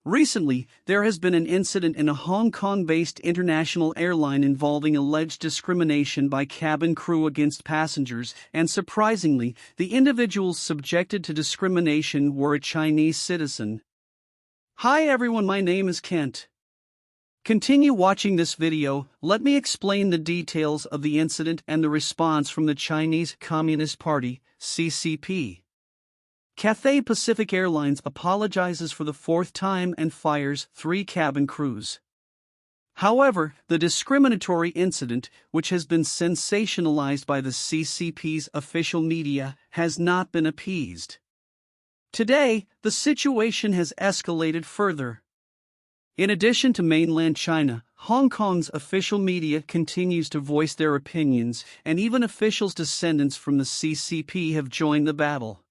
Recently, there has been an incident in a Hong Kong-based international airline involving alleged discrimination by cabin crew against passengers, and surprisingly, the individuals subjected to discrimination were a Chinese citizen. Hi everyone, my name is Kent. Continue watching this video. Let me explain the details of the incident and the response from the Chinese Communist Party, CCP. Cathay Pacific Airways apologizes for the fourth time and fires 3 cabin crews. However, the discriminatory incident, which has been sensationalized by the CCP's official media, has not been appeased. Today, the situation has escalated further. In addition to mainland China, Hong Kong's official media continues to voice their opinions, and even officials descendants from the CCP have joined the battle.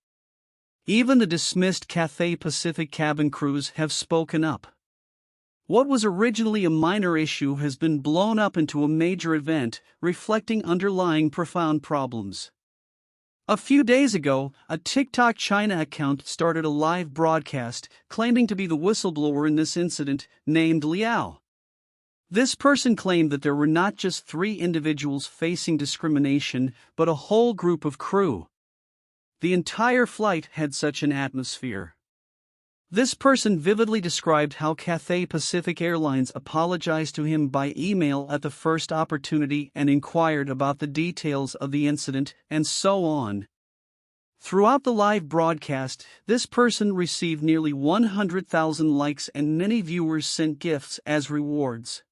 Even the dismissed Cathay Pacific cabin crews have spoken up. What was originally a minor issue has been blown up into a major event, reflecting underlying profound problems. A few days ago, a TikTok China account started a live broadcast, claiming to be the whistleblower in this incident, named Liao. This person claimed that there were not just 3 individuals facing discrimination, but a whole group of crew. The entire flight had such an atmosphere. This person vividly described how Cathay Pacific Airways apologized to him by email at the first opportunity and inquired about the details of the incident, and so on. Throughout the live broadcast, this person received nearly 100,000 likes and many viewers sent gifts as rewards.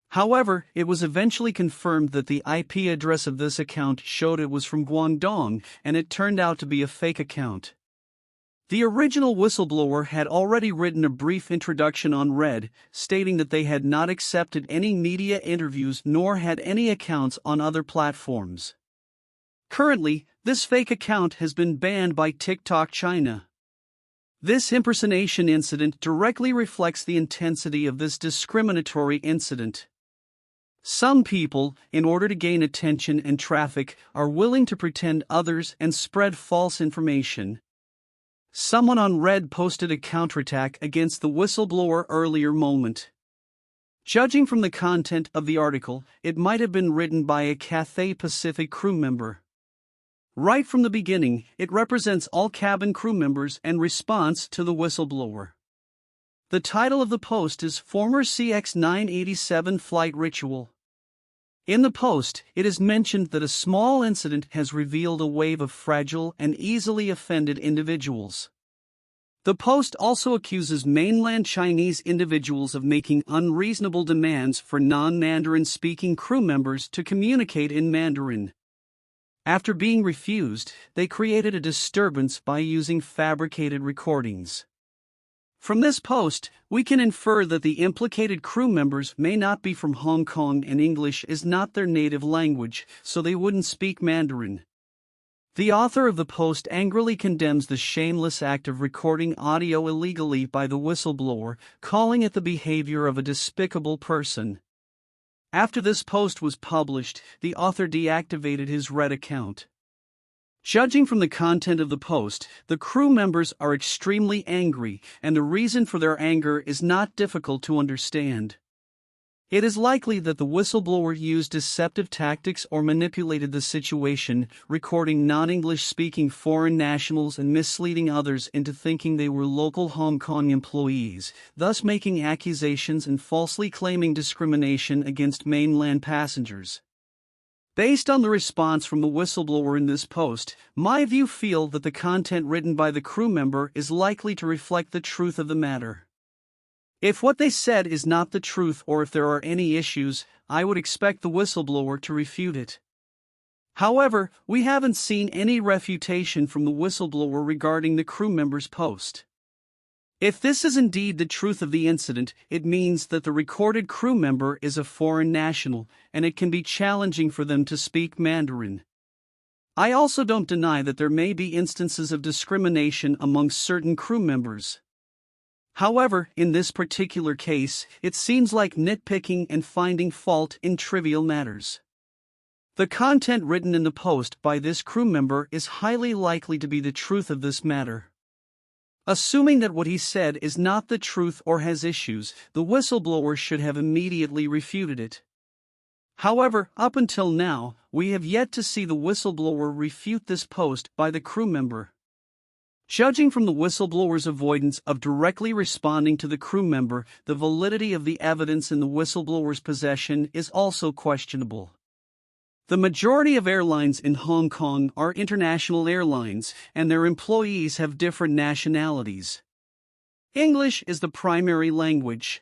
However, it was eventually confirmed that the IP address of this account showed it was from Guangdong, and it turned out to be a fake account. The original whistleblower had already written a brief introduction on Reddit, stating that they had not accepted any media interviews nor had any accounts on other platforms. Currently, this fake account has been banned by TikTok China. This impersonation incident directly reflects the intensity of this discriminatory incident. Some people, in order to gain attention and traffic, are willing to pretend others and spread false information. Someone on Reddit posted a counterattack against the whistleblower earlier moment. Judging from the content of the article, it might have been written by a Cathay Pacific crew member. Right from the beginning, it represents all cabin crew members and response to the whistleblower. The title of the post is Former CX-987 Flight Ritual. In the post, it is mentioned that a small incident has revealed a wave of fragile and easily offended individuals. The post also accuses mainland Chinese individuals of making unreasonable demands for non-Mandarin speaking crew members to communicate in Mandarin. After being refused, they created a disturbance by using fabricated recordings. From this post, we can infer that the implicated crew members may not be from Hong Kong and English is not their native language, so they wouldn't speak Mandarin. The author of the post angrily condemns the shameless act of recording audio illegally by the whistleblower, calling it the behavior of a despicable person. After this post was published, the author deactivated his Reddit account. Judging from the content of the post, the crew members are extremely angry, and the reason for their anger is not difficult to understand. It is likely that the whistleblower used deceptive tactics or manipulated the situation, recording non-English speaking foreign nationals and misleading others into thinking they were local Hong Kong employees, thus making accusations and falsely claiming discrimination against mainland passengers. Based on the response from the whistleblower in this post, my view feel that the content written by the crew member is likely to reflect the truth of the matter. If what they said is not the truth or if there are any issues, I would expect the whistleblower to refute it. However, we haven't seen any refutation from the whistleblower regarding the crew member's post. If this is indeed the truth of the incident, it means that the recorded crew member is a foreign national, and it can be challenging for them to speak Mandarin. I also don't deny that there may be instances of discrimination among certain crew members. However, in this particular case, it seems like nitpicking and finding fault in trivial matters. The content written in the post by this crew member is highly likely to be the truth of this matter. Assuming that what he said is not the truth or has issues, the whistleblower should have immediately refuted it. However, up until now, we have yet to see the whistleblower refute this post by the crew member. Judging from the whistleblower's avoidance of directly responding to the crew member, the validity of the evidence in the whistleblower's possession is also questionable. The majority of airlines in Hong Kong are international airlines, and their employees have different nationalities. English is the primary language.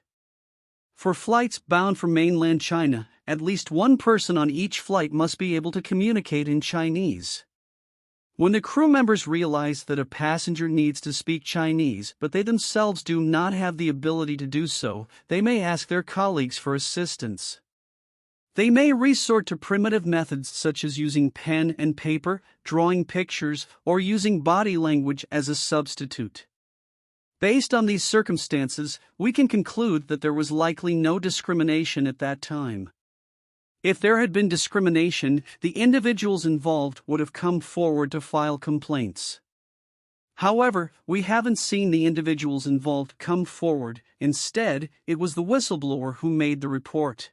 For flights bound for mainland China, at least one person on each flight must be able to communicate in Chinese. When the crew members realize that a passenger needs to speak Chinese but they themselves do not have the ability to do so, they may ask their colleagues for assistance. They may resort to primitive methods such as using pen and paper, drawing pictures, or using body language as a substitute. Based on these circumstances, we can conclude that there was likely no discrimination at that time. If there had been discrimination, the individuals involved would have come forward to file complaints. However, we haven't seen the individuals involved come forward. Instead, it was the whistleblower who made the report.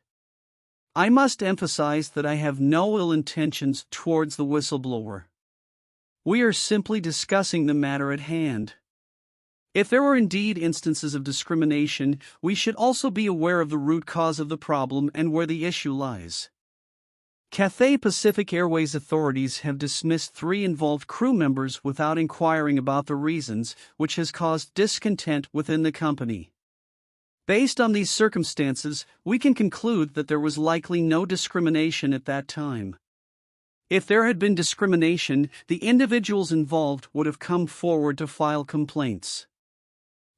I must emphasize that I have no ill intentions towards the whistleblower. We are simply discussing the matter at hand. If there were indeed instances of discrimination, we should also be aware of the root cause of the problem and where the issue lies. Cathay Pacific Airways authorities have dismissed 3 involved crew members without inquiring about the reasons, which has caused discontent within the company. Based on these circumstances, we can conclude that there was likely no discrimination at that time. If there had been discrimination, the individuals involved would have come forward to file complaints.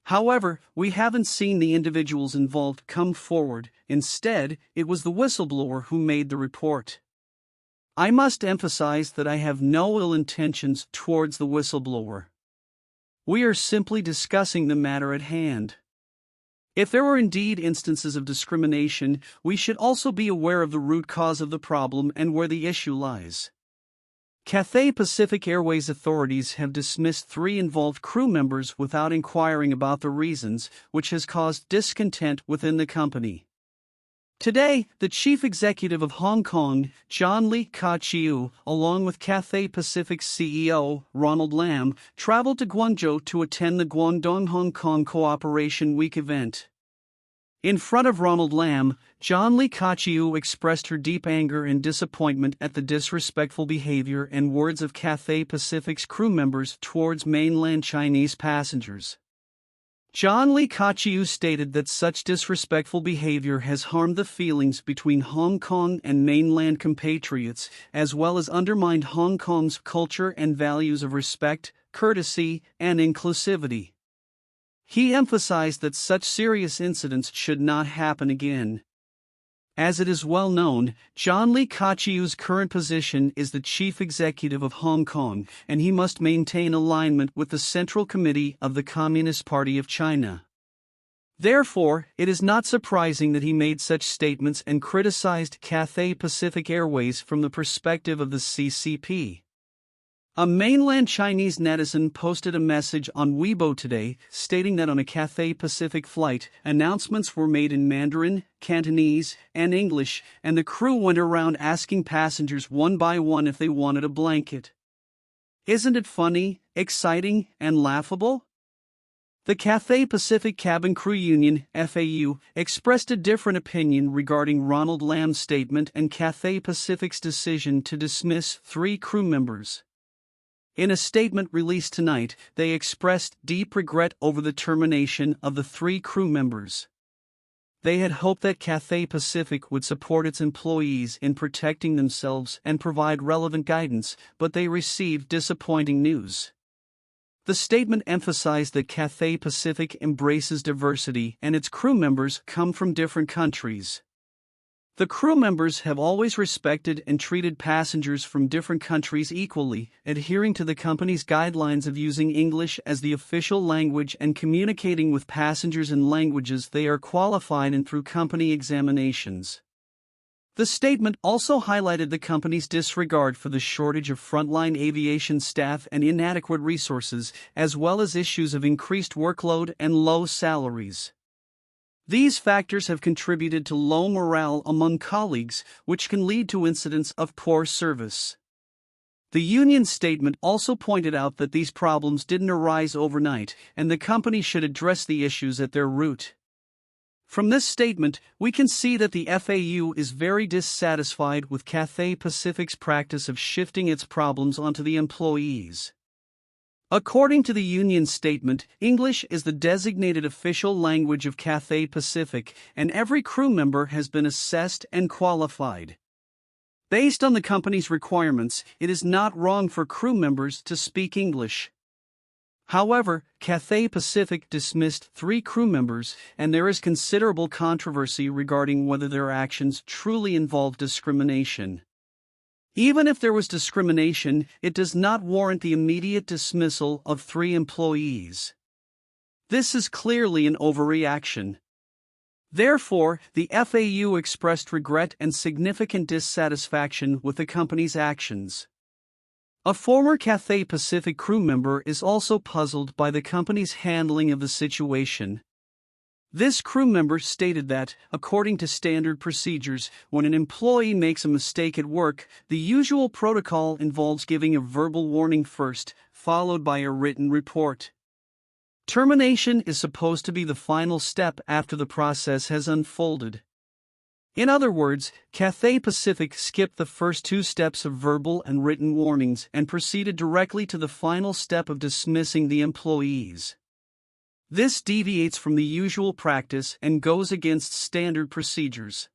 However, we haven't seen the individuals involved come forward. Instead, it was the whistleblower who made the report. I must emphasize that I have no ill intentions towards the whistleblower. We are simply discussing the matter at hand. If there were indeed instances of discrimination, we should also be aware of the root cause of the problem and where the issue lies. Cathay Pacific Airways authorities have dismissed 3 involved crew members without inquiring about the reasons, which has caused discontent within the company. Today, the chief executive of Hong Kong, John Lee Ka-chiu, along with Cathay Pacific's CEO, Ronald Lam, traveled to Guangzhou to attend the Guangdong-Hong Kong Cooperation Week event. In front of Ronald Lam, John Lee Ka-chiu expressed her deep anger and disappointment at the disrespectful behavior and words of Cathay Pacific's crew members towards mainland Chinese passengers. John Lee Ka-chiu stated that such disrespectful behavior has harmed the feelings between Hong Kong and mainland compatriots, as well as undermined Hong Kong's culture and values of respect, courtesy, and inclusivity. He emphasized that such serious incidents should not happen again. As it is well known, John Lee Ka-chiu's current position is the chief executive of Hong Kong, and he must maintain alignment with the Central Committee of the Communist Party of China. Therefore, it is not surprising that he made such statements and criticized Cathay Pacific Airways from the perspective of the CCP. A mainland Chinese netizen posted a message on Weibo today stating that on a Cathay Pacific flight, announcements were made in Mandarin, Cantonese, and English, and the crew went around asking passengers one by one if they wanted a blanket. Isn't it funny, exciting, and laughable? The Cathay Pacific Cabin Crew Union, FAU, expressed a different opinion regarding Ronald Lam's statement and Cathay Pacific's decision to dismiss 3 crew members. In a statement released tonight, they expressed deep regret over the termination of the 3 crew members. They had hoped that Cathay Pacific would support its employees in protecting themselves and provide relevant guidance, but they received disappointing news. The statement emphasized that Cathay Pacific embraces diversity and its crew members come from different countries. The crew members have always respected and treated passengers from different countries equally, adhering to the company's guidelines of using English as the official language and communicating with passengers in languages they are qualified in through company examinations. The statement also highlighted the company's disregard for the shortage of frontline aviation staff and inadequate resources, as well as issues of increased workload and low salaries. These factors have contributed to low morale among colleagues, which can lead to incidents of poor service. The union statement also pointed out that these problems didn't arise overnight, and the company should address the issues at their root. From this statement, we can see that the FAU is very dissatisfied with Cathay Pacific's practice of shifting its problems onto the employees. According to the union statement, English is the designated official language of Cathay Pacific, and every crew member has been assessed and qualified. Based on the company's requirements, it is not wrong for crew members to speak English. However, Cathay Pacific dismissed 3 crew members, and there is considerable controversy regarding whether their actions truly involve discrimination. Even if there was discrimination, it does not warrant the immediate dismissal of 3 employees. This is clearly an overreaction. Therefore, the FAU expressed regret and significant dissatisfaction with the company's actions. A former Cathay Pacific crew member is also puzzled by the company's handling of the situation. This crew member stated that, according to standard procedures, when an employee makes a mistake at work, the usual protocol involves giving a verbal warning first, followed by a written report. Termination is supposed to be the final step after the process has unfolded. In other words, Cathay Pacific skipped the first 2 steps of verbal and written warnings and proceeded directly to the final step of dismissing the employees. This deviates from the usual practice and goes against standard procedures.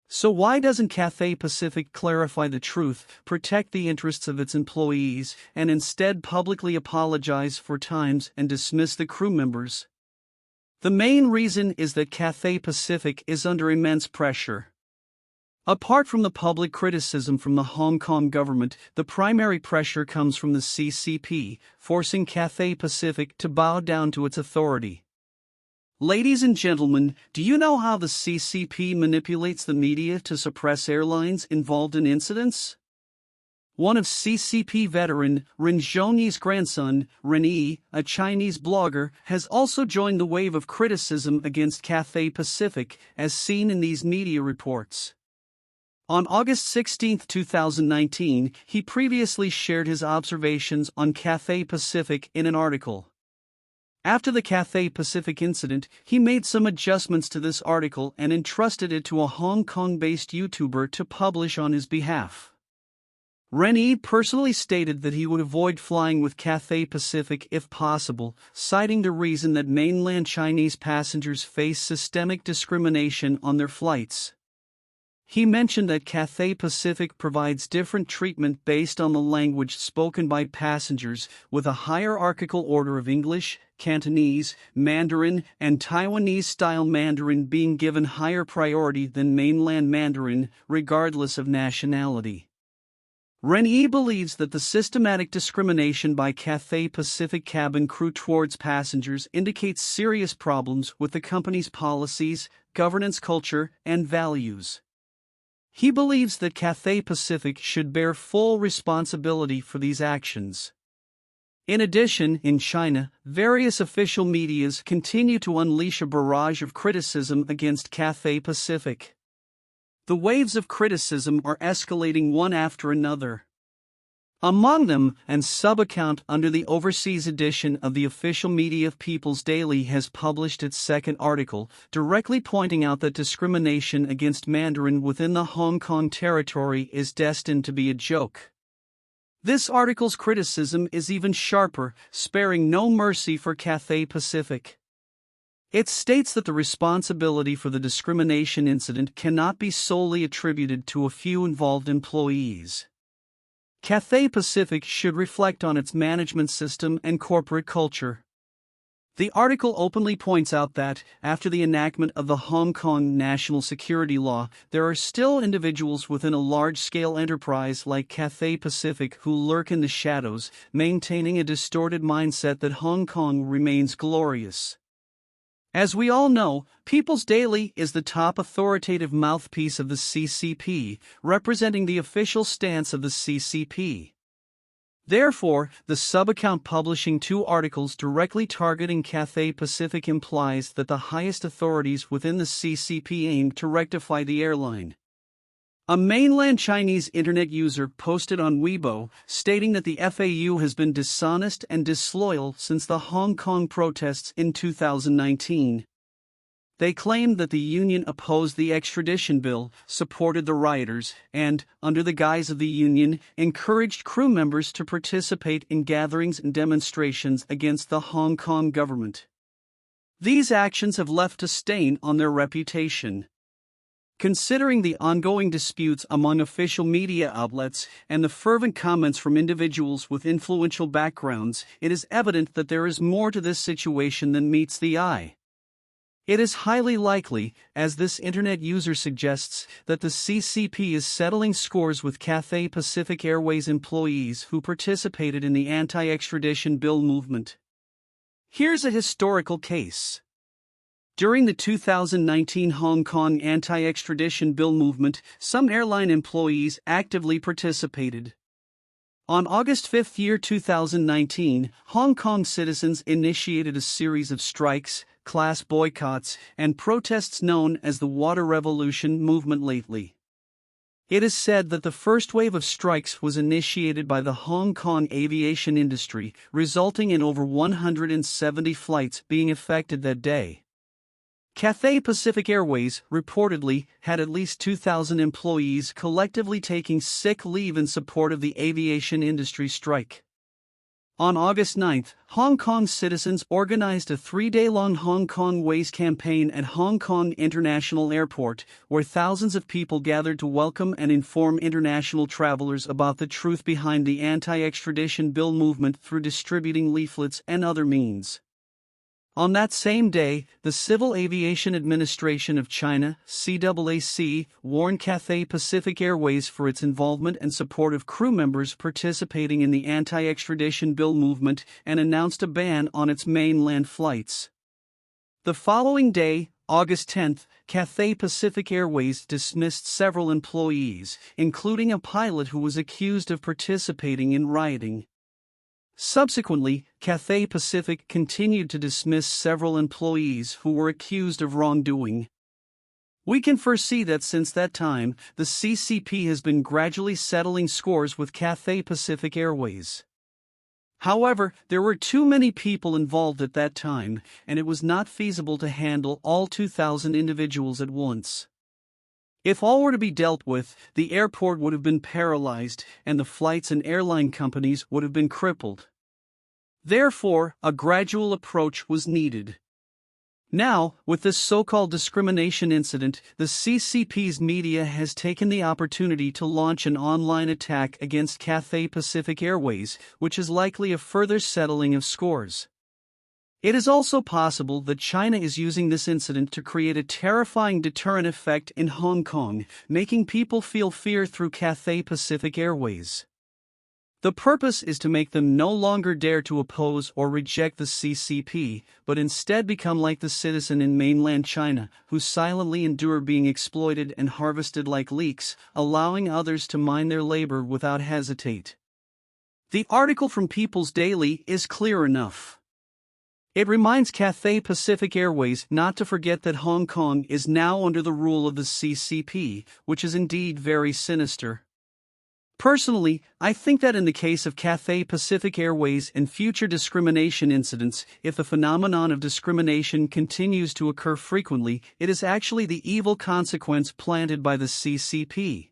So why doesn't Cathay Pacific clarify the truth, protect the interests of its employees, and instead publicly apologize for times and dismiss the crew members? The main reason is that Cathay Pacific is under immense pressure. Apart from the public criticism from the Hong Kong government, the primary pressure comes from the CCP, forcing Cathay Pacific to bow down to its authority. Ladies and gentlemen, do you know how the CCP manipulates the media to suppress airlines involved in incidents? One of CCP veteran Ren Zhongyi's grandson, Ren Yi, a Chinese blogger, has also joined the wave of criticism against Cathay Pacific, as seen in these media reports. On August 16, 2019, he previously shared his observations on Cathay Pacific in an article. After the Cathay Pacific incident, he made some adjustments to this article and entrusted it to a Hong Kong-based YouTuber to publish on his behalf. Ren Yi personally stated that he would avoid flying with Cathay Pacific if possible, citing the reason that mainland Chinese passengers face systemic discrimination on their flights. He mentioned that Cathay Pacific provides different treatment based on the language spoken by passengers, with a hierarchical order of English, Cantonese, Mandarin, and Taiwanese-style Mandarin being given higher priority than mainland Mandarin, regardless of nationality. Ren Yi believes that the systematic discrimination by Cathay Pacific cabin crew towards passengers indicates serious problems with the company's policies, governance culture, and values. He believes that Cathay Pacific should bear full responsibility for these actions. In addition, in China, various official medias continue to unleash a barrage of criticism against Cathay Pacific. The waves of criticism are escalating one after another. Among them, an sub-account under the overseas edition of the official media People's Daily has published its second article, directly pointing out that discrimination against Mandarin within the Hong Kong territory is destined to be a joke. This article's criticism is even sharper, sparing no mercy for Cathay Pacific. It states that the responsibility for the discrimination incident cannot be solely attributed to a few involved employees. Cathay Pacific should reflect on its management system and corporate culture. The article openly points out that, after the enactment of the Hong Kong national security law, there are still individuals within a large-scale enterprise like Cathay Pacific who lurk in the shadows, maintaining a distorted mindset that Hong Kong remains glorious. As we all know, People's Daily is the top authoritative mouthpiece of the CCP, representing the official stance of the CCP. Therefore, the sub-account publishing 2 articles directly targeting Cathay Pacific implies that the highest authorities within the CCP aim to rectify the airline. A mainland Chinese internet user posted on Weibo, stating that the FAU has been dishonest and disloyal since the Hong Kong protests in 2019. They claimed that the union opposed the extradition bill, supported the rioters, and, under the guise of the union, encouraged crew members to participate in gatherings and demonstrations against the Hong Kong government. These actions have left a stain on their reputation. Considering the ongoing disputes among official media outlets and the fervent comments from individuals with influential backgrounds, it is evident that there is more to this situation than meets the eye. It is highly likely, as this internet user suggests, that the CCP is settling scores with Cathay Pacific Airways employees who participated in the anti-extradition bill movement. Here's a historical case. During the 2019 Hong Kong anti-extradition bill movement, some airline employees actively participated. On August 5, 2019, Hong Kong citizens initiated a series of strikes, class boycotts, and protests known as the Water Revolution movement lately. It is said that the first wave of strikes was initiated by the Hong Kong aviation industry, resulting in over 170 flights being affected that day. Cathay Pacific Airways, reportedly, had at least 2,000 employees collectively taking sick leave in support of the aviation industry strike. On August 9, Hong Kong citizens organized a 3-day-long Hong Kong Ways campaign at Hong Kong International Airport, where thousands of people gathered to welcome and inform international travelers about the truth behind the anti-extradition bill movement through distributing leaflets and other means. On that same day, the Civil Aviation Administration of China, CAAC, warned Cathay Pacific Airways for its involvement and support of crew members participating in the anti-extradition bill movement and announced a ban on its mainland flights. The following day, August 10, Cathay Pacific Airways dismissed several employees, including a pilot who was accused of participating in rioting. Subsequently, Cathay Pacific continued to dismiss several employees who were accused of wrongdoing. We can foresee that since that time, the CCP has been gradually settling scores with Cathay Pacific Airways. However, there were too many people involved at that time, and it was not feasible to handle all 2,000 individuals at once. If all were to be dealt with, the airport would have been paralyzed, and the flights and airline companies would have been crippled. Therefore, a gradual approach was needed. Now, with this so-called discrimination incident, the CCP's media has taken the opportunity to launch an online attack against Cathay Pacific Airways, which is likely a further settling of scores. It is also possible that China is using this incident to create a terrifying deterrent effect in Hong Kong, making people feel fear through Cathay Pacific Airways. The purpose is to make them no longer dare to oppose or reject the CCP, but instead become like the citizen in mainland China, who silently endure being exploited and harvested like leeks, allowing others to mine their labor without hesitate. The article from People's Daily is clear enough. It reminds Cathay Pacific Airways not to forget that Hong Kong is now under the rule of the CCP, which is indeed very sinister. Personally, I think that in the case of Cathay Pacific Airways and future discrimination incidents, if the phenomenon of discrimination continues to occur frequently, it is actually the evil consequence planted by the CCP.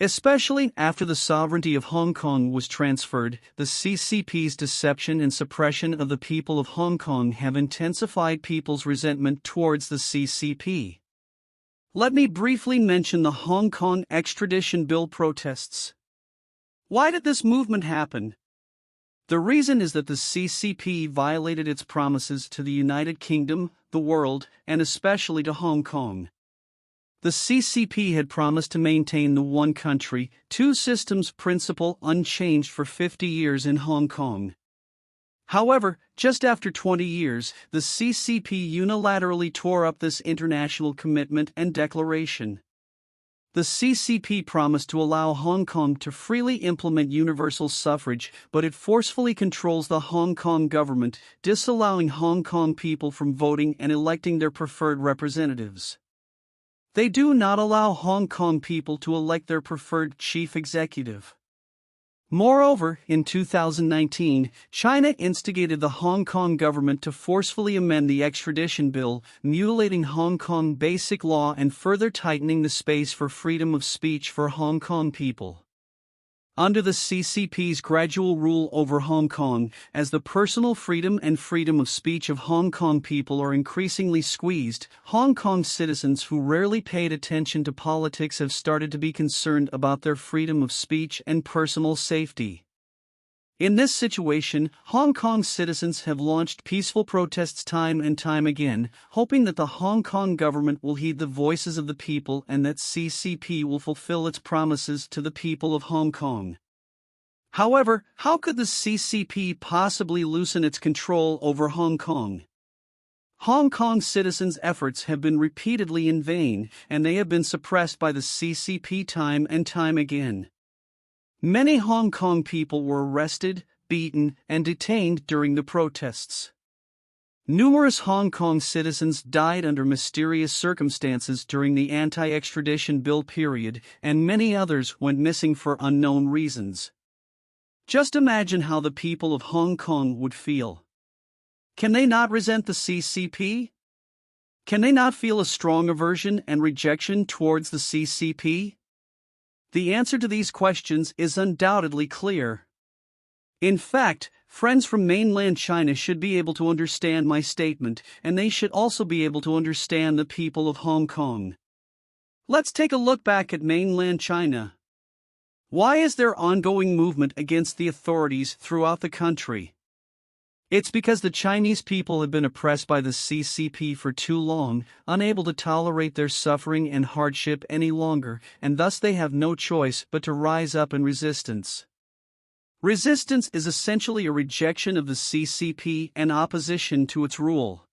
Especially after the sovereignty of Hong Kong was transferred, the CCP's deception and suppression of the people of Hong Kong have intensified people's resentment towards the CCP. Let me briefly mention the Hong Kong extradition bill protests. Why did this movement happen? The reason is that the CCP violated its promises to the United Kingdom, the world, and especially to Hong Kong. The CCP had promised to maintain the one country, two systems principle unchanged for 50 years in Hong Kong. However, just after 20 years, the CCP unilaterally tore up this international commitment and declaration. The CCP promised to allow Hong Kong to freely implement universal suffrage, but it forcefully controls the Hong Kong government, disallowing Hong Kong people from voting and electing their preferred representatives. They do not allow Hong Kong people to elect their preferred chief executive. Moreover, in 2019, China instigated the Hong Kong government to forcefully amend the extradition bill, mutilating Hong Kong basic law and further tightening the space for freedom of speech for Hong Kong people. Under the CCP's gradual rule over Hong Kong, as the personal freedom and freedom of speech of Hong Kong people are increasingly squeezed, Hong Kong citizens who rarely paid attention to politics have started to be concerned about their freedom of speech and personal safety. In this situation, Hong Kong citizens have launched peaceful protests time and time again, hoping that the Hong Kong government will heed the voices of the people and that CCP will fulfill its promises to the people of Hong Kong. However, how could the CCP possibly loosen its control over Hong Kong? Hong Kong citizens' efforts have been repeatedly in vain, and they have been suppressed by the CCP time and time again. Many Hong Kong people were arrested, beaten, and detained during the protests. Numerous Hong Kong citizens died under mysterious circumstances during the anti-extradition bill period, and many others went missing for unknown reasons. Just imagine how the people of Hong Kong would feel. Can they not resent the CCP? Can they not feel a strong aversion and rejection towards the CCP? The answer to these questions is undoubtedly clear. In fact, friends from mainland China should be able to understand my statement, and they should also be able to understand the people of Hong Kong. Let's take a look back at mainland China. Why is there ongoing movement against the authorities throughout the country? It's because the Chinese people have been oppressed by the CCP for too long, unable to tolerate their suffering and hardship any longer, and thus they have no choice but to rise up in resistance. Resistance is essentially a rejection of the CCP and opposition to its rule.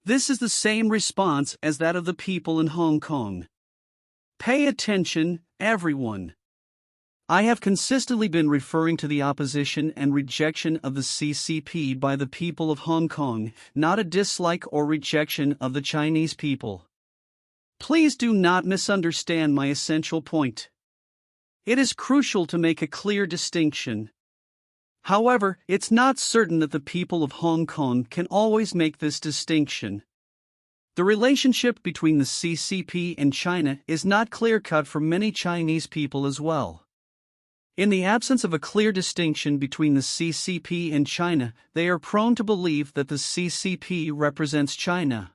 This is the same response as that of the people in Hong Kong. Pay attention, everyone. I have consistently been referring to the opposition and rejection of the CCP by the people of Hong Kong, not a dislike or rejection of the Chinese people. Please do not misunderstand my essential point. It is crucial to make a clear distinction. However, it's not certain that the people of Hong Kong can always make this distinction. The relationship between the CCP and China is not clear-cut for many Chinese people as well. In the absence of a clear distinction between the CCP and China, they are prone to believe that the CCP represents China.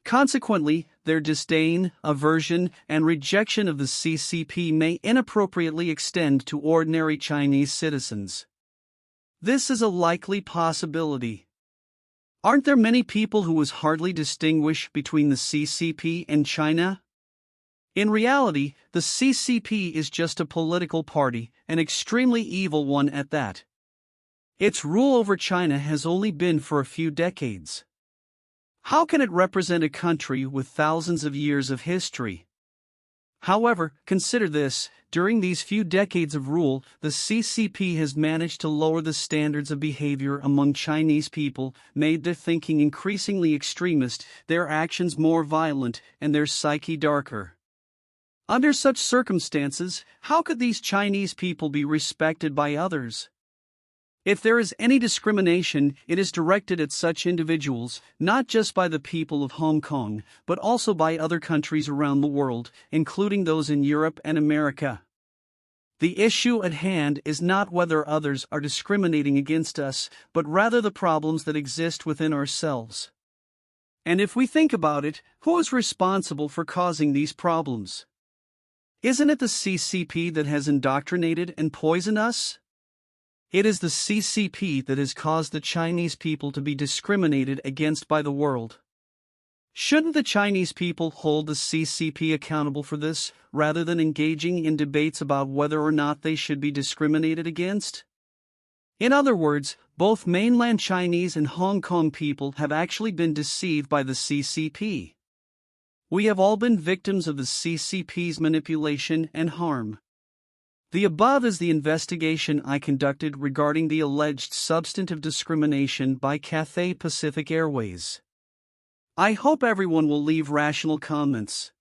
Consequently, their disdain, aversion, and rejection of the CCP may inappropriately extend to ordinary Chinese citizens. This is a likely possibility. Aren't there many people who hardly distinguish between the CCP and China? In reality, the CCP is just a political party, an extremely evil one at that. Its rule over China has only been for a few decades. How can it represent a country with thousands of years of history? However, consider this, during these few decades of rule, the CCP has managed to lower the standards of behavior among Chinese people, made their thinking increasingly extremist, their actions more violent, and their psyche darker. Under such circumstances, how could these Chinese people be respected by others? If there is any discrimination, it is directed at such individuals, not just by the people of Hong Kong, but also by other countries around the world, including those in Europe and America. The issue at hand is not whether others are discriminating against us, but rather the problems that exist within ourselves. And if we think about it, who is responsible for causing these problems? Isn't it the CCP that has indoctrinated and poisoned us? It is the CCP that has caused the Chinese people to be discriminated against by the world. Shouldn't the Chinese people hold the CCP accountable for this, rather than engaging in debates about whether or not they should be discriminated against? In other words, Both mainland Chinese and Hong Kong people have actually been deceived by the CCP. We have all been victims of the CCP's manipulation and harm. The above is the investigation I conducted regarding the alleged substantive discrimination by Cathay Pacific Airways. I hope everyone will leave rational comments.